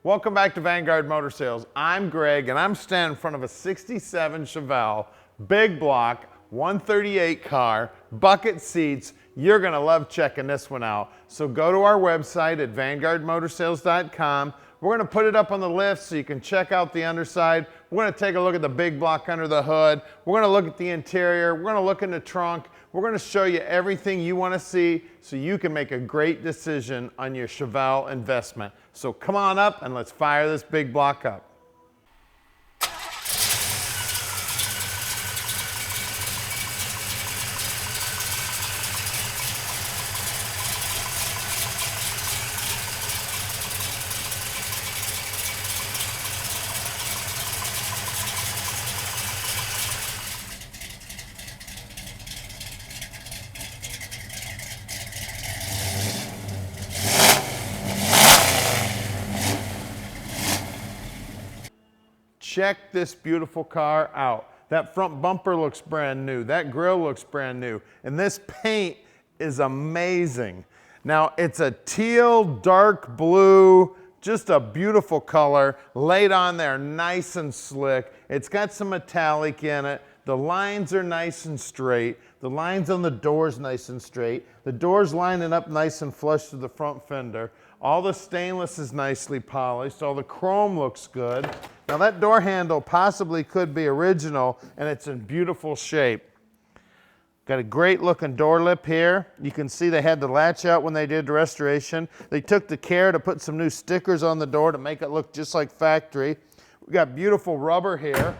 Welcome back to Vanguard Motor Sales. I'm Greg and I'm standing in front of a 67 Chevelle, big block, 138 car, bucket seats. You're gonna love checking this one out. So go to our website at vanguardmotorsales.com. We're gonna put it up on the lift so you can check out the underside. We're gonna take a look at the big block under the hood. We're gonna look at the interior. We're gonna look in the trunk. We're gonna show you everything you wanna see so you can make a great decision on your Chevelle investment. So come on up and let's fire this big block up. Check this beautiful car out. That front bumper looks brand new. That grille looks brand new. And this paint is amazing. Now it's a teal, dark blue, just a beautiful color, laid on there nice and slick. It's got some metallic in it. The lines are nice and straight. The lines on the doors nice and straight. The doors lining up nice and flush to the front fender. All the stainless is nicely polished. All the chrome looks good. Now that door handle possibly could be original and it's in beautiful shape. Got a great looking door lip here. You can see they had the latch out when they did the restoration. They took the care to put some new stickers on the door to make it look just like factory. We got beautiful rubber here.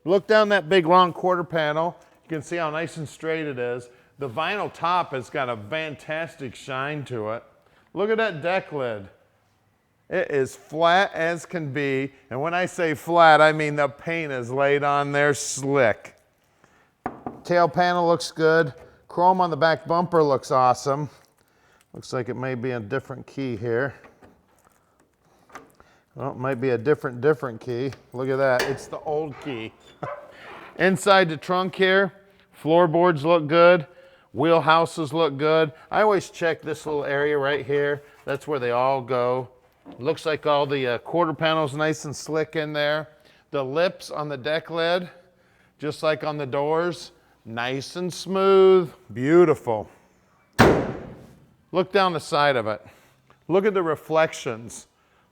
Look down that big long quarter panel. You can see how nice and straight it is. The vinyl top has got a fantastic shine to it. Look at that deck lid. It is flat as can be, and when I say flat, I mean the paint is laid on there slick. Tail panel looks good. Chrome on the back bumper looks awesome. Looks like it may be a different key here. Well, it might be a different key. Look at that, it's the old key. Inside the trunk here, floorboards look good. Wheel houses look good. I always check this little area right here. That's where they all go. Looks like all the quarter panels nice and slick in there. The lips on the deck lid, just like on the doors, nice and smooth, beautiful. Look down the side of it. Look at the reflections.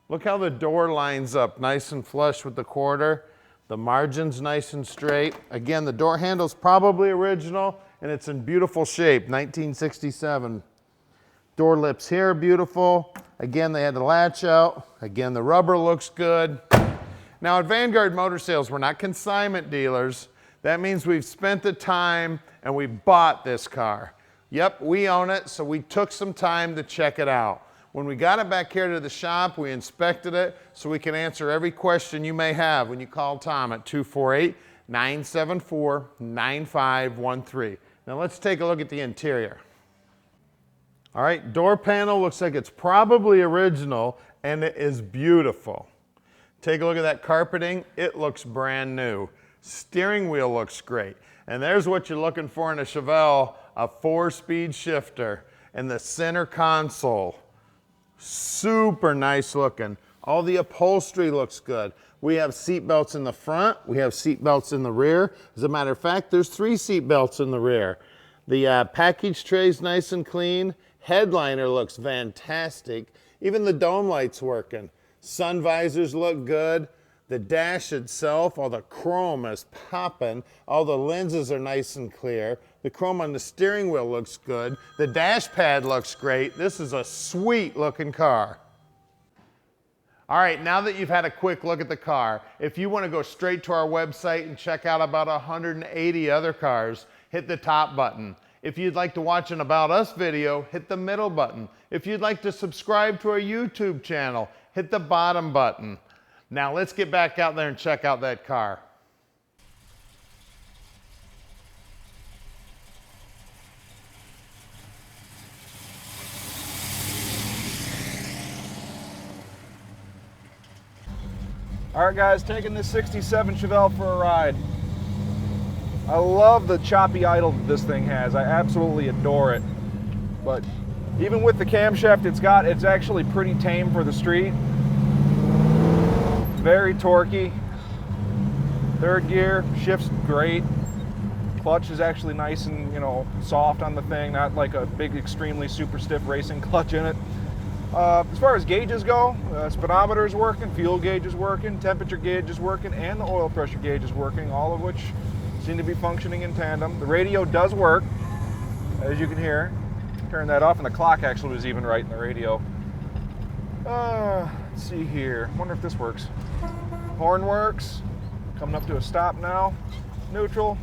Look how the door lines up nice and flush with the quarter. The margin's nice and straight. Again, the door handle's probably original and it's in beautiful shape, 1967. Door lips here are beautiful. Again, they had the latch out. Again, the rubber looks good. Now at Vanguard Motor Sales, we're not consignment dealers. That means we've spent the time and we bought this car. Yep, we own it, so we took some time to check it out. When we got it back here to the shop, we inspected it so we can answer every question you may have when you call Tom at 248-974-9513. Now let's take a look at the interior. All right, door panel looks like it's probably original and it is beautiful. Take a look at that carpeting, it looks brand new. Steering wheel looks great. And there's what you're looking for in a Chevelle, a 4-speed shifter. And the center console, super nice looking. All the upholstery looks good. We have seat belts in the front, we have seat belts in the rear. As a matter of fact, there's 3 seat belts in the rear. The package tray's nice and clean. Headliner looks fantastic. Even the dome light's working. Sun visors look good. The dash itself, all the chrome is popping. All the lenses are nice and clear. The chrome on the steering wheel looks good. The dash pad looks great. This is a sweet looking car. All right, now that you've had a quick look at the car, if you want to go straight to our website and check out about 180 other cars, hit the top button. If you'd like to watch an About Us video, hit the middle button. If you'd like to subscribe to our YouTube channel, hit the bottom button. Now let's get back out there and check out that car. All right, guys, taking this 67 Chevelle for a ride. I love the choppy idle that this thing has. I absolutely adore it. But even with the camshaft it's got, it's actually pretty tame for the street. Very torquey. Third gear, shifts great. Clutch is actually nice and, you know, soft on the thing, not like a big, extremely super stiff racing clutch in it. As far as gauges go, speedometer is working, fuel gauge is working, temperature gauge is working, and the oil pressure gauge is working, all of which seem to be functioning in tandem. The radio does work, as you can hear. Turn that off, and the clock actually was even right in the radio. Let's see here. Wonder if this works. Horn works. Coming up to a stop now. Neutral.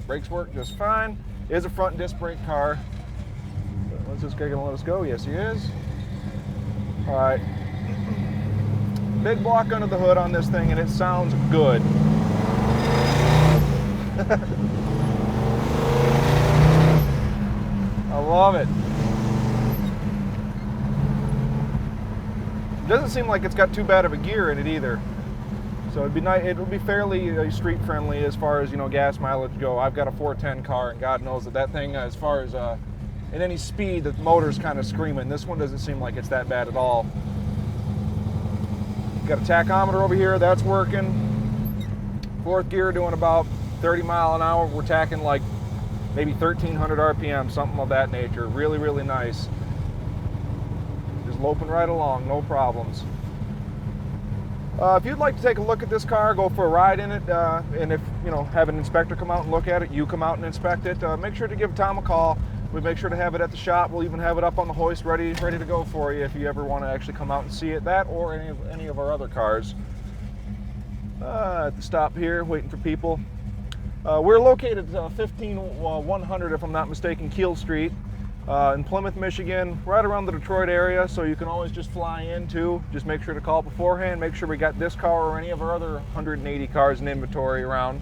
Brakes work just fine. It is a front disc brake car. Is this guy gonna let us go? Yes, he is. All right. Big block under the hood on this thing, and it sounds good. I love it. It doesn't seem like it's got too bad of a gear in it either. So it'd be nice. It'll be fairly street friendly as far as, you know, gas mileage go. I've got a 410 car, and God knows that thing, as far as at any speed, the motor's kind of screaming. This one doesn't seem like it's that bad at all. Got a tachometer over here, that's working. Fourth gear doing about 30 mile an hour. We're tacking like maybe 1,300 RPM, something of that nature. Really, really nice. Just loping right along, no problems. If you'd like to take a look at this car, go for a ride in it, and if, you know, have an inspector come out and look at it, you come out and inspect it, make sure to give Tom a call. We make sure to have it at the shop. We'll even have it up on the hoist ready to go for you if you ever want to actually come out and see it, that or any of our other cars. At the stop here, waiting for people. We're located at 15100, if I'm not mistaken, Keel Street in Plymouth, Michigan, right around the Detroit area, so you can always just fly in too. Just make sure to call beforehand, make sure we got this car or any of our other 180 cars in inventory around.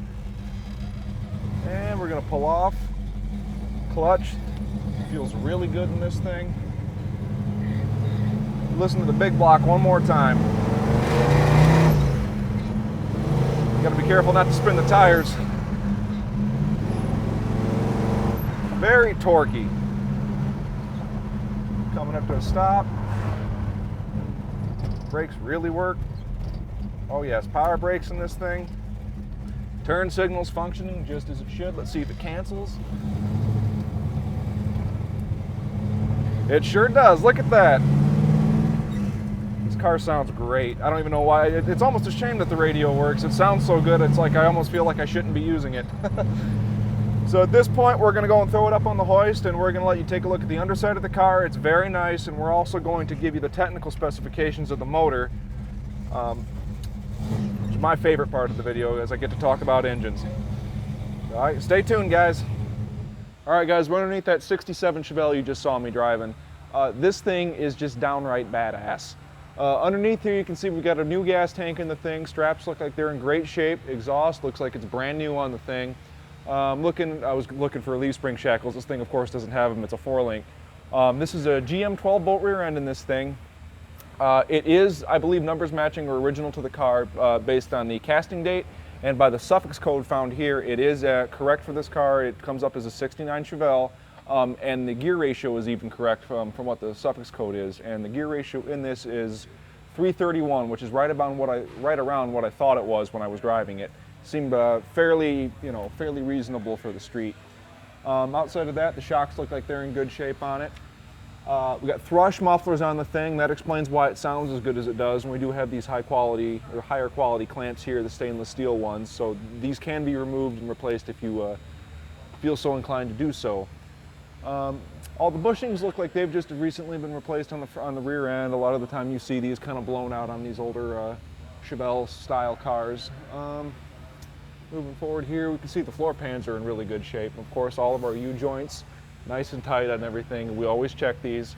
And we're gonna pull off. Clutch feels really good in this thing. Listen to the big block one more time. You gotta be careful not to spin the tires. Very torquey. Coming up to a stop. Brakes really work. Oh yes, power brakes in this thing. Turn signal's functioning just as it should. Let's see if it cancels. It sure does, look at that. This car sounds great. I don't even know why. It's almost a shame that the radio works. It sounds so good, it's like I almost feel like I shouldn't be using it. So at this point, we're gonna go and throw it up on the hoist, and we're gonna let you take a look at the underside of the car. It's very nice, and we're also going to give you the technical specifications of the motor, which is my favorite part of the video, as I get to talk about engines. All right, stay tuned, guys. All right, guys, we're underneath that 67 Chevelle you just saw me driving. This thing is just downright badass. Underneath here, you can see we've got a new gas tank in the thing. Straps look like they're in great shape. Exhaust looks like it's brand new on the thing. I was looking for leaf spring shackles. This thing, of course, doesn't have them. It's a 4-link. This is a GM 12-bolt rear end in this thing. It is, I believe, numbers matching or original to the car based on the casting date. And by the suffix code found here, it is correct for this car. It comes up as a 69 Chevelle, and the gear ratio is even correct from what the suffix code is. And the gear ratio in this is 331, which is right around what I thought it was when I was driving it. Seemed fairly reasonable for the street. Outside of that, the shocks look like they're in good shape on it. We got Thrush Mufflers on the thing. That explains why it sounds as good as it does. And we do have these high quality or higher quality clamps here, the stainless steel ones. So these can be removed and replaced if you feel so inclined to do so. All the bushings look like they've just recently been replaced on the rear end. A lot of the time you see these kind of blown out on these older Chevelle style cars. Moving forward here, we can see the floor pans are in really good shape. Of course, all of our U-joints nice and tight on everything. We always check these,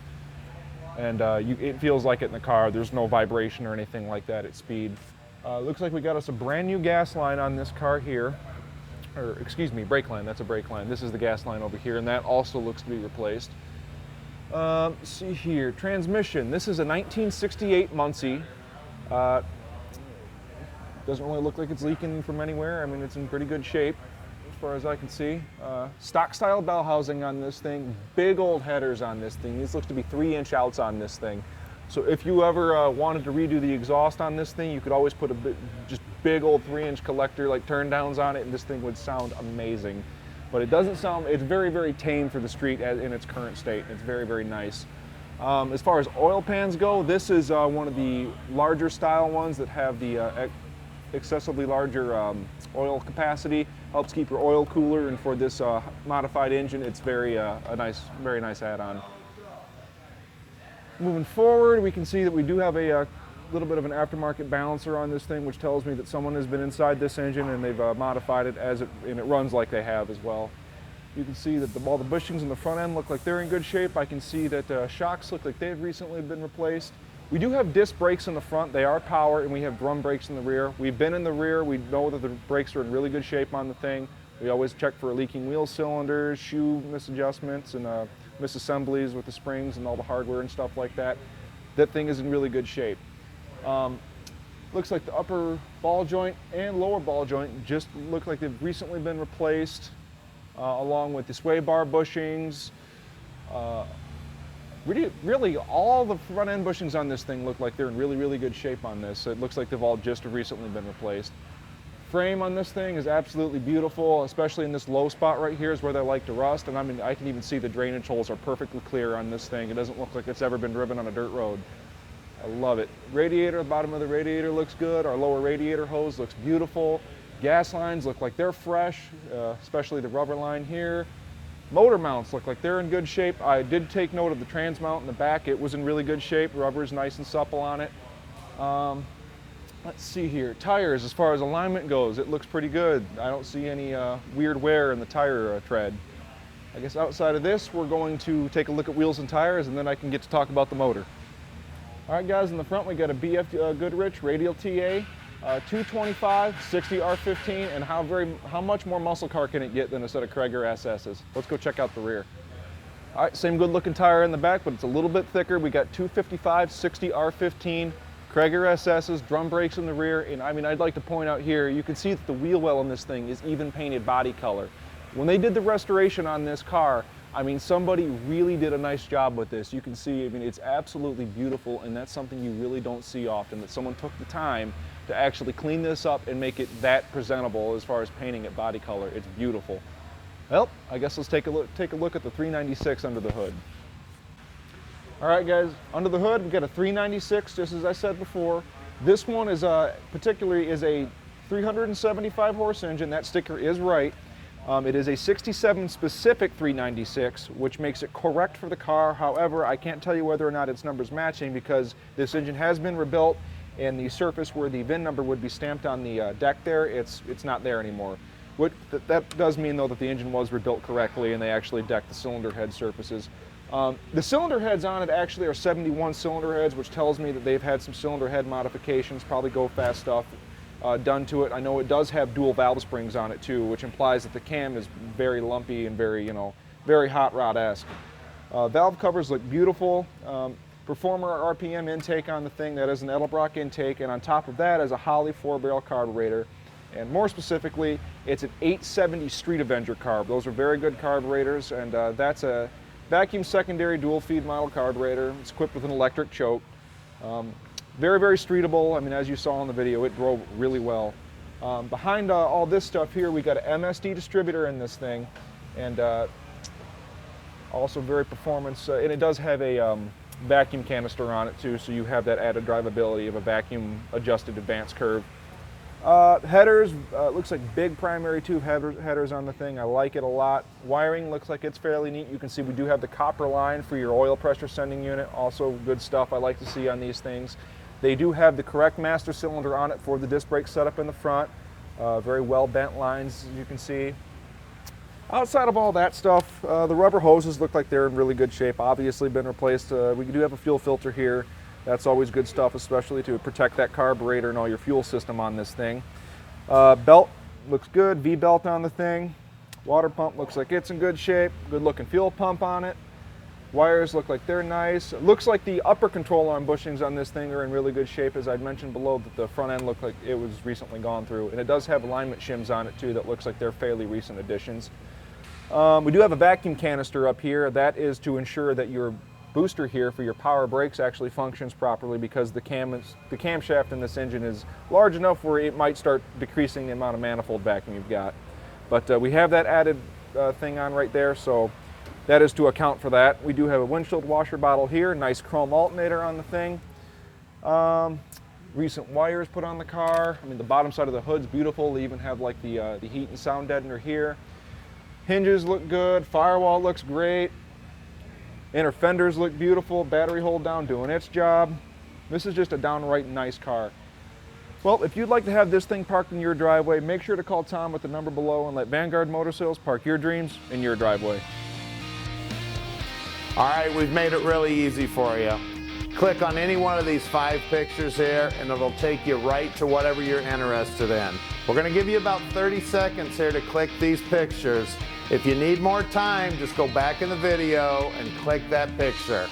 and it feels like it in the car. There's no vibration or anything like that at speed. Looks like we got us a brand new gas line on this car here, or excuse me, brake line. That's a brake line. This is the gas line over here, and that also looks to be replaced. Let's see here, transmission. This is a 1968 Muncie. Doesn't really look like it's leaking from anywhere. I mean, it's in pretty good shape as far as I can see. Stock style bell housing on this thing. Big old headers on this thing. These looks to be 3-inch outs on this thing. So if you ever wanted to redo the exhaust on this thing, you could always put a just big old 3-inch collector like turn downs on it, and this thing would sound amazing. But it doesn't sound, it's very, very tame for the street in its current state. It's very, very nice. As far as oil pans go, this is one of the larger style ones that have the excessively larger oil capacity. Helps keep your oil cooler, and for this modified engine, it's very nice add-on. Moving forward, we can see that we do have a little bit of an aftermarket balancer on this thing, which tells me that someone has been inside this engine and they've modified it and it runs like they have as well. You can see that all the bushings in the front end look like they're in good shape. I can see that shocks look like they've recently been replaced. We do have disc brakes in the front. They are power, and we have drum brakes in the rear. We've been in the rear. We know that the brakes are in really good shape on the thing. We always check for leaking wheel cylinders, shoe misadjustments, and misassemblies with the springs and all the hardware and stuff like that. That thing is in really good shape. Looks like the upper ball joint and lower ball joint just look like they've recently been replaced, along with the sway bar bushings. Really all the front end bushings on this thing look like they're in really, really good shape on this. It looks like they've all just recently been replaced. Frame on this thing is absolutely beautiful, especially in this low spot right here is where they like to rust. And I mean, I can even see the drainage holes are perfectly clear on this thing. It doesn't look like it's ever been driven on a dirt road. I love it. Radiator, the bottom of the radiator looks good. Our lower radiator hose looks beautiful. Gas lines look like they're fresh, especially the rubber line here. Motor mounts look like they're in good shape. I did take note of the trans mount in the back. It was in really good shape. Rubber's nice and supple on it. Let's see here. Tires, as far as alignment goes, it looks pretty good. I don't see any weird wear in the tire tread. I guess outside of this, we're going to take a look at wheels and tires, and then I can get to talk about the motor. All right, guys, in the front we got a BF Goodrich radial TA, 225, 60 R15, and how much more muscle car can it get than a set of Cragar SS's? Let's go check out the rear. All right, same good looking tire in the back, but it's a little bit thicker. We got 255, 60 R15, Cragar SS's, drum brakes in the rear, and I mean, I'd like to point out here, you can see that the wheel well on this thing is even painted body color. When they did the restoration on this car, I mean, somebody really did a nice job with this. You can see, I mean, it's absolutely beautiful, and that's something you really don't see often, that someone took the time to actually clean this up and make it that presentable as far as painting it body color. It's beautiful. Well, I guess let's take a look at the 396 under the hood. All right, guys, under the hood, we've got a 396, just as I said before. This one is particularly is a 375 horse engine. That sticker is right. It is a 67 specific 396, which makes it correct for the car. However, I can't tell you whether or not its number's matching because this engine has been rebuilt, and the surface where the VIN number would be stamped on the deck there, it's not there anymore. That does mean, though, that the engine was rebuilt correctly and they actually decked the cylinder head surfaces. The cylinder heads on it actually are 71 cylinder heads, which tells me that they've had some cylinder head modifications, probably go fast stuff done to it. I know it does have dual valve springs on it too, which implies that the cam is very lumpy and very, very hot rod-esque. Valve covers look beautiful. Performer RPM intake on the thing, that is an Edelbrock intake, and on top of that is a Holley 4-barrel carburetor. And more specifically, it's an 870 Street Avenger carb. Those are very good carburetors, and that's a vacuum secondary dual feed model carburetor. It's equipped with an electric choke. Very, very streetable. I mean, as you saw in the video, it drove really well. Behind all this stuff here, we got an Msd Distributor in this thing, and also very performance, and it does have a vacuum canister on it too, so you have that added drivability of a vacuum adjusted advanced curve. Headers, looks like big primary tube headers on the thing. I like it a lot. Wiring looks like it's fairly neat. You can see we do have the copper line for your oil pressure sending unit. Also good stuff I like to see on these things. They do have the correct master cylinder on it for the disc brake setup in the front. Very well bent lines, as you can see. Outside of all that stuff, the rubber hoses look like they're in really good shape. Obviously been replaced. We do have a fuel filter here. That's always good stuff, especially to protect that carburetor and all your fuel system on this thing. Belt looks good, V-belt on the thing. Water pump looks like it's in good shape. Good looking fuel pump on it. Wires look like they're nice. It looks like the upper control arm bushings on this thing are in really good shape. As I'd mentioned below, that the front end looked like it was recently gone through. And it does have alignment shims on it too that looks like they're fairly recent additions. We do have a vacuum canister up here. That is to ensure that your booster here for your power brakes actually functions properly, because the camshaft in this engine is large enough where it might start decreasing the amount of manifold vacuum you've got. But we have that added thing on right there, so that is to account for that. We do have a windshield washer bottle here, nice chrome alternator on the thing. Recent wires put on the car. I mean, the bottom side of the hood's beautiful. They even have like the heat and sound deadener here. Hinges look good, firewall looks great. Inner fenders look beautiful, battery hold down doing its job. This is just a downright nice car. Well, if you'd like to have this thing parked in your driveway, make sure to call Tom with the number below and let Vanguard Motor Sales park your dreams in your driveway. All right, we've made it really easy for you. Click on any one of these 5 pictures here and it'll take you right to whatever you're interested in. We're gonna give you about 30 seconds here to click these pictures. If you need more time, just go back in the video and click that picture.